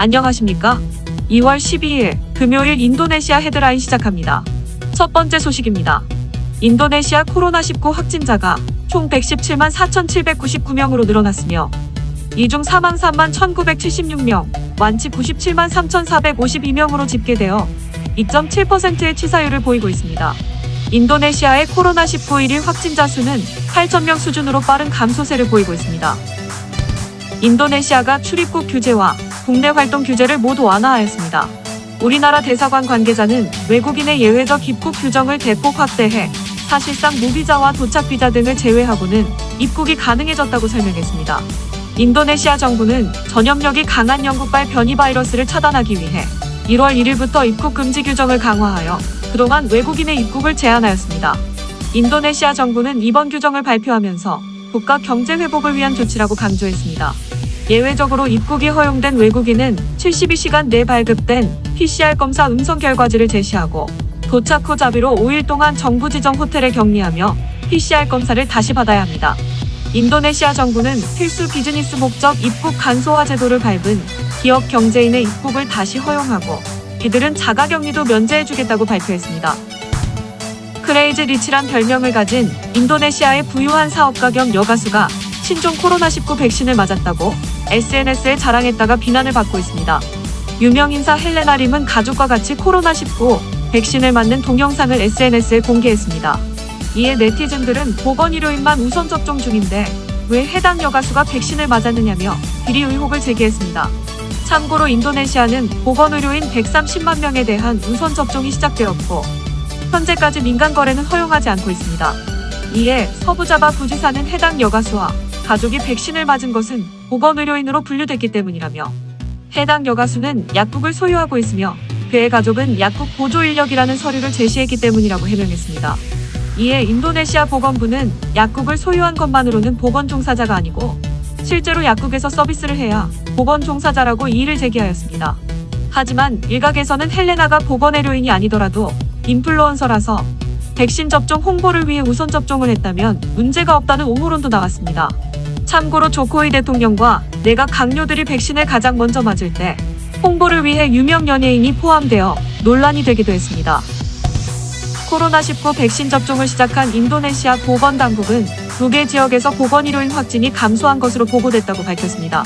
안녕하십니까? 2월 12일 금요일 인도네시아 헤드라인 시작합니다. 첫 번째 소식입니다. 인도네시아 코로나19 확진자가 총 117만 4,799명으로 늘어났으며 이 중 사망 3만 1,976명, 완치 97만 3,452명으로 집계되어 2.7%의 치사율을 보이고 있습니다. 인도네시아의 코로나19 일일 확진자 수는 8,000명 수준으로 빠른 감소세를 보이고 있습니다. 인도네시아가 출입국 규제와 국내 활동 규제를 모두 완화하였습니다. 우리나라 대사관 관계자는 외국인의 예외적 입국 규정을 대폭 확대해 사실상 무비자와 도착비자 등을 제외하고는 입국이 가능해졌다고 설명했습니다. 인도네시아 정부는 전염력이 강한 영국발 변이 바이러스를 차단하기 위해 1월 1일부터 입국 금지 규정을 강화하여 그동안 외국인의 입국을 제한하였습니다. 인도네시아 정부는 이번 규정을 발표하면서 국가 경제 회복을 위한 조치라고 강조했습니다. 예외적으로 입국이 허용된 외국인은 72시간 내 발급된 PCR 검사 음성 결과지를 제시하고 도착 후 자비로 5일 동안 정부 지정 호텔에 격리하며 PCR 검사를 다시 받아야 합니다. 인도네시아 정부는 필수 비즈니스 목적 입국 간소화 제도를 밟은 기업 경제인의 입국을 다시 허용하고 이들은 자가격리도 면제해주겠다고 발표했습니다. 크레이지 리치란 별명을 가진 인도네시아의 부유한 사업가 겸 여가수가 신종 코로나19 백신을 맞았다고 SNS에 자랑했다가 비난을 받고 있습니다. 유명 인사 헬레나 림은 가족과 같이 코로나19 백신을 맞는 동영상을 SNS에 공개했습니다. 이에 네티즌들은 보건의료인만 우선 접종 중인데 왜 해당 여가수가 백신을 맞았느냐며 비리 의혹을 제기했습니다. 참고로 인도네시아는 보건의료인 130만 명에 대한 우선 접종이 시작되었고 현재까지 민간 거래는 허용하지 않고 있습니다. 이에 서부자바 부지사는 해당 여가수와 가족이 백신을 맞은 것은 보건의료인으로 분류됐기 때문이라며 해당 여가수는 약국을 소유하고 있으며 그의 가족은 약국 보조 인력이라는 서류를 제시했기 때문이라고 해명했습니다. 이에 인도네시아 보건부는 약국을 소유한 것만으로는 보건 종사자가 아니고 실제로 약국에서 서비스를 해야 보건 종사자라고 이의를 제기하였습니다. 하지만 일각에서는 헬레나가 보건의료인이 아니더라도 인플루언서라서 백신 접종 홍보를 위해 우선 접종을 했다면 문제가 없다는 옹호론도 나왔습니다. 참고로 조코이 대통령과 내각 강요들이 백신을 가장 먼저 맞을 때 홍보를 위해 유명 연예인이 포함되어 논란이 되기도 했습니다. 코로나19 백신 접종을 시작한 인도네시아 보건당국은 2개 지역에서 보건의료인 확진이 감소한 것으로 보고됐다고 밝혔습니다.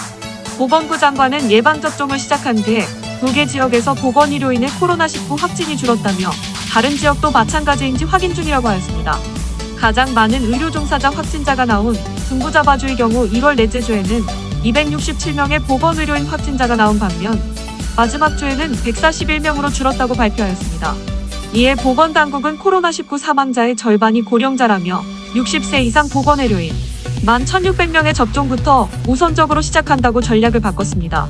보건부 장관은 예방접종을 시작한 뒤에 2개 지역에서 보건의료인의 코로나19 확진이 줄었다며 다른 지역도 마찬가지인지 확인 중이라고 하였습니다. 가장 많은 의료종사자 확진자가 나온 중부자바주의 경우 1월 넷째 주에는 267명의 보건의료인 확진자가 나온 반면 마지막 주에는 141명으로 줄었다고 발표하였습니다. 이에 보건당국은 코로나19 사망자의 절반이 고령자라며 60세 이상 보건의료인 11,600명의 접종부터 우선적으로 시작한다고 전략을 바꿨습니다.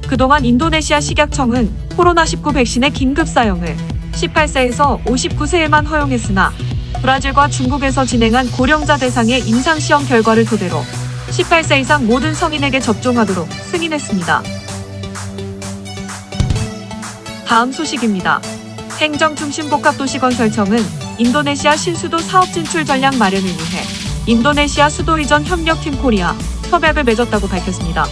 그동안 인도네시아 식약청은 코로나19 백신의 긴급 사용을 18세에서 59세에만 허용했으나 브라질과 중국에서 진행한 고령자 대상의 임상시험 결과를 토대로 18세 이상 모든 성인에게 접종하도록 승인했습니다. 다음 소식입니다. 행정중심복합도시건설청은 인도네시아 신수도 사업 진출 전략 마련을 위해 인도네시아 수도 이전 협력팀 코리아 협약을 맺었다고 밝혔습니다.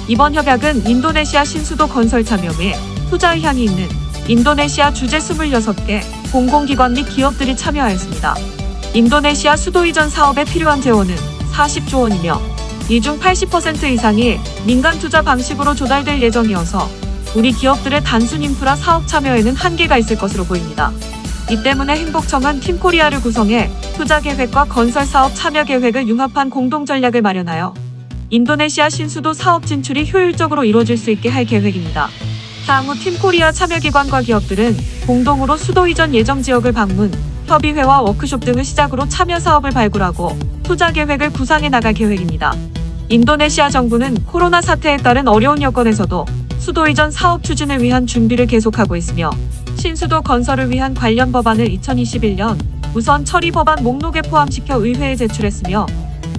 이번 협약은 인도네시아 신수도 건설 참여 및 투자 의향이 있는 인도네시아 주재 26개 공공기관 및 기업들이 참여하였습니다. 인도네시아 수도 이전 사업에 필요한 재원은 40조 원이며 이 중 80% 이상이 민간 투자 방식으로 조달될 예정이어서 우리 기업들의 단순 인프라 사업 참여에는 한계가 있을 것으로 보입니다. 이 때문에 행복청은 팀코리아를 구성해 투자 계획과 건설 사업 참여 계획을 융합한 공동 전략을 마련하여 인도네시아 신수도 사업 진출이 효율적으로 이루어질 수 있게 할 계획입니다. 향후 팀코리아 참여기관과 기업들은 공동으로 수도 이전 예정 지역을 방문, 협의회와 워크숍 등을 시작으로 참여 사업을 발굴하고 투자 계획을 구상해 나갈 계획입니다. 인도네시아 정부는 코로나 사태에 따른 어려운 여건에서도 수도 이전 사업 추진을 위한 준비를 계속하고 있으며 신수도 건설을 위한 관련 법안을 2021년 우선 처리 법안 목록에 포함시켜 의회에 제출했으며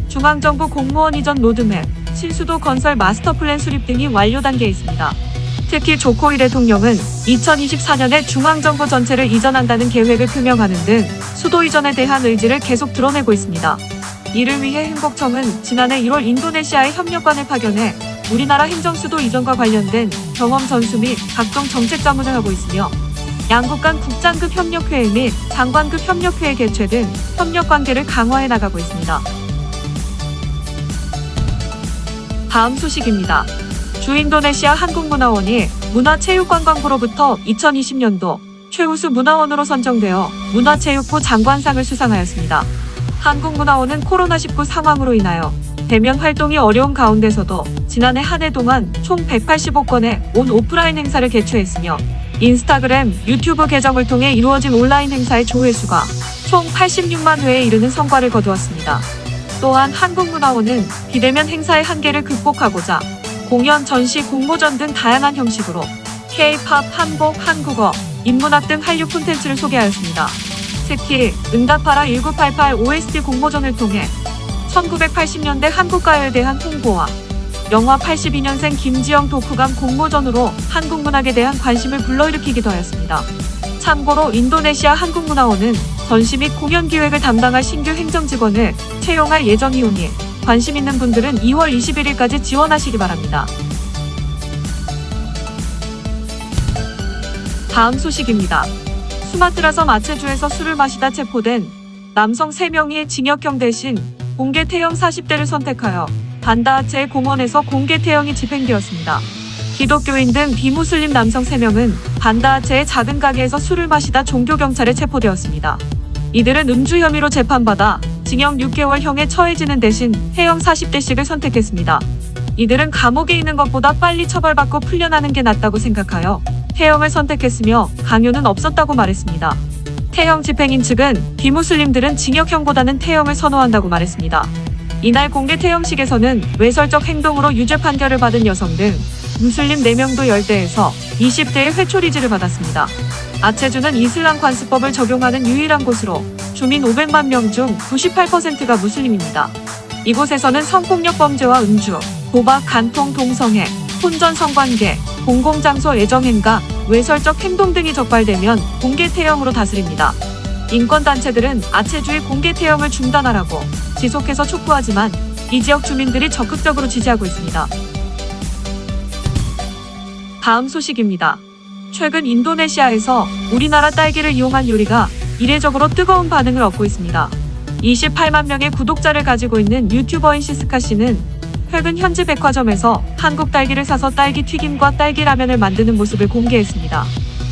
중앙정부 공무원 이전 로드맵, 신수도 건설 마스터 플랜 수립 등이 완료 단계에 있습니다. 특히 조코이 대통령은 2024년에 중앙정부 전체를 이전한다는 계획을 표명하는 등 수도 이전에 대한 의지를 계속 드러내고 있습니다. 이를 위해 행복청은 지난해 1월 인도네시아의 협력관을 파견해 우리나라 행정수도 이전과 관련된 경험 전수 및 각종 정책 자문을 하고 있으며 양국 간 국장급 협력회의 및 장관급 협력회의 개최 등 협력 관계를 강화해 나가고 있습니다. 다음 소식입니다. 주인도네시아 한국문화원이 문화체육관광부로부터 2020년도 최우수 문화원으로 선정되어 문화체육부 장관상을 수상하였습니다. 한국문화원은 코로나19 상황으로 인하여 대면 활동이 어려운 가운데서도 지난해 한 해 동안 총 185건의 온 오프라인 행사를 개최했으며 인스타그램, 유튜브 계정을 통해 이루어진 온라인 행사의 조회수가 총 86만 회에 이르는 성과를 거두었습니다. 또한 한국문화원은 비대면 행사의 한계를 극복하고자 공연, 전시, 공모전 등 다양한 형식으로 K-팝, 한복, 한국어, 인문학 등 한류 콘텐츠를 소개하였습니다. 특히 응답하라 1988 OST 공모전을 통해 1980년대 한국가요에 대한 홍보와 영화 82년생 김지영 독후감 공모전으로 한국 문학에 대한 관심을 불러일으키기도 하였습니다. 참고로 인도네시아 한국문화원은 전시 및 공연 기획을 담당할 신규 행정직원을 채용할 예정이오니 관심 있는 분들은 2월 21일까지 지원하시기 바랍니다. 다음 소식입니다. 수마트라섬 아체주에서 술을 마시다 체포된 남성 3명이 징역형 대신 공개 태형 40대를 선택하여 반다 아체의 공원에서 공개 태형이 집행되었습니다. 기독교인 등 비무슬림 남성 3명은 반다 아체의 작은 가게에서 술을 마시다 종교경찰에 체포되었습니다. 이들은 음주 혐의로 재판받아 징역 6개월형에 처해지는 대신 태형 40대씩을 선택했습니다. 이들은 감옥에 있는 것보다 빨리 처벌받고 풀려나는 게 낫다고 생각하여 태형을 선택했으며 강요는 없었다고 말했습니다. 태형 집행인 측은 비무슬림들은 징역형보다는 태형을 선호한다고 말했습니다. 이날 공개 태형식에서는 외설적 행동으로 유죄 판결을 받은 여성 등 무슬림 4명도 열대에서 20대의 회초리질을 받았습니다. 아체주는 이슬람 관습법을 적용하는 유일한 곳으로 주민 500만 명 중 98%가 무슬림입니다. 이곳에서는 성폭력 범죄와 음주, 도박, 간통, 동성애, 혼전 성관계, 공공장소 애정행가, 외설적 행동 등이 적발되면 공개 태형으로 다스립니다. 인권단체들은 아체주의 공개 태형을 중단하라고 지속해서 촉구하지만 이 지역 주민들이 적극적으로 지지하고 있습니다. 다음 소식입니다. 최근 인도네시아에서 우리나라 딸기를 이용한 요리가 이례적으로 뜨거운 반응을 얻고 있습니다. 28만 명의 구독자를 가지고 있는 유튜버인 시스카 씨는 최근 현지 백화점에서 한국 딸기를 사서 딸기 튀김과 딸기 라면을 만드는 모습을 공개했습니다.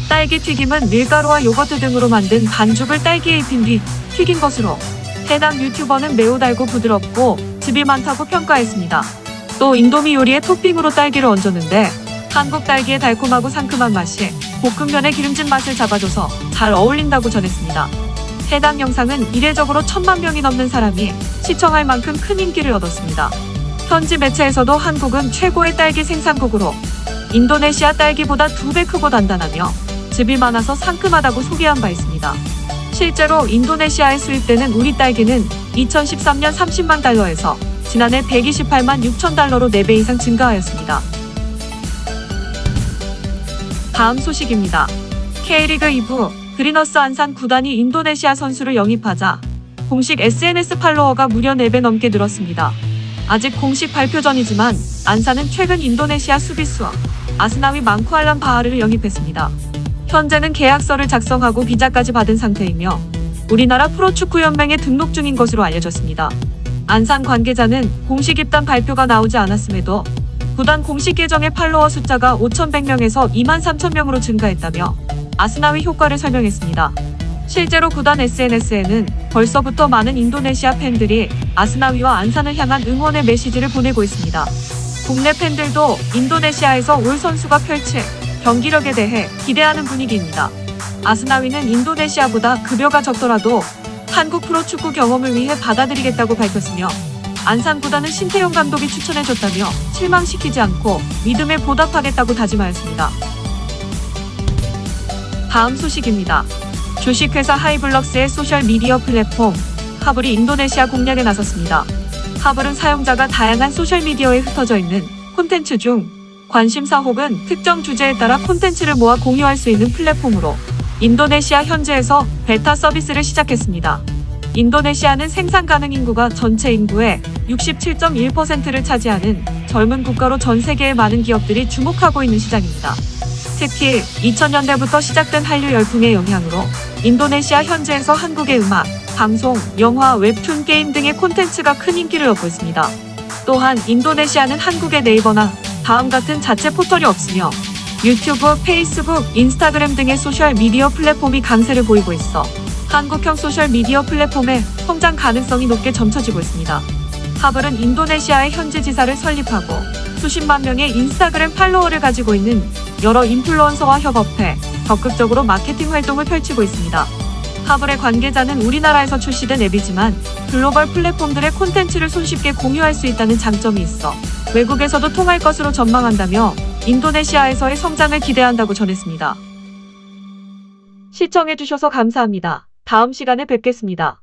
딸기 튀김은 밀가루와 요거트 등으로 만든 반죽을 딸기에 입힌 뒤 튀긴 것으로 해당 유튜버는 매우 달고 부드럽고 즙이 많다고 평가했습니다. 또 인도미 요리에 토핑으로 딸기를 얹었는데 한국 딸기의 달콤하고 상큼한 맛이 볶음면의 기름진 맛을 잡아줘서 잘 어울린다고 전했습니다. 해당 영상은 이례적으로 1000만 명이 넘는 사람이 시청할 만큼 큰 인기를 얻었습니다. 현지 매체에서도 한국은 최고의 딸기 생산국으로 인도네시아 딸기보다 2배 크고 단단하며 즙이 많아서 상큼하다고 소개한 바 있습니다. 실제로 인도네시아에 수입되는 우리 딸기는 2013년 30만 달러에서 지난해 128만 6천 달러로 4배 이상 증가하였습니다. 다음 소식입니다. K리그 2부 그리너스 안산 구단이 인도네시아 선수를 영입하자 공식 SNS 팔로워가 무려 4배 넘게 늘었습니다. 아직 공식 발표 전이지만 안산은 최근 인도네시아 수비수 아스나위 망쿠알람 바하르를 영입했습니다. 현재는 계약서를 작성하고 비자까지 받은 상태이며 우리나라 프로축구연맹에 등록 중인 것으로 알려졌습니다. 안산 관계자는 공식 입단 발표가 나오지 않았음에도 구단 공식 계정의 팔로워 숫자가 5,100명에서 23,000명으로 증가했다며 아스나위 효과를 설명했습니다. 실제로 구단 SNS에는 벌써부터 많은 인도네시아 팬들이 아스나위와 안산을 향한 응원의 메시지를 보내고 있습니다. 국내 팬들도 인도네시아에서 올 선수가 펼칠 경기력에 대해 기대하는 분위기입니다. 아스나위는 인도네시아보다 급여가 적더라도 한국 프로축구 경험을 위해 받아들이겠다고 밝혔으며 안산 구단은 신태용 감독이 추천해줬다며 실망시키지 않고 믿음에 보답하겠다고 다짐하였습니다. 다음 소식입니다. 주식회사 하이블럭스의 소셜미디어 플랫폼 하블이 인도네시아 공략에 나섰습니다. 하블은 사용자가 다양한 소셜미디어에 흩어져 있는 콘텐츠 중 관심사 혹은 특정 주제에 따라 콘텐츠를 모아 공유할 수 있는 플랫폼으로 인도네시아 현지에서 베타 서비스를 시작했습니다. 인도네시아는 생산 가능 인구가 전체 인구의 67.1%를 차지하는 젊은 국가로 전 세계의 많은 기업들이 주목하고 있는 시장입니다. 특히 2000년대부터 시작된 한류 열풍의 영향으로 인도네시아 현지에서 한국의 음악, 방송, 영화, 웹툰, 게임 등의 콘텐츠가 큰 인기를 얻고 있습니다. 또한 인도네시아는 한국의 네이버나 다음 같은 자체 포털이 없으며 유튜브, 페이스북, 인스타그램 등의 소셜미디어 플랫폼이 강세를 보이고 있어 한국형 소셜미디어 플랫폼의 성장 가능성이 높게 점쳐지고 있습니다. 하블은 인도네시아의 현지 지사를 설립하고 수십만 명의 인스타그램 팔로워를 가지고 있는 여러 인플루언서와 협업해 적극적으로 마케팅 활동을 펼치고 있습니다. 하블의 관계자는 우리나라에서 출시된 앱이지만 글로벌 플랫폼들의 콘텐츠를 손쉽게 공유할 수 있다는 장점이 있어 외국에서도 통할 것으로 전망한다며 인도네시아에서의 성장을 기대한다고 전했습니다. 시청해주셔서 감사합니다. 다음 시간에 뵙겠습니다.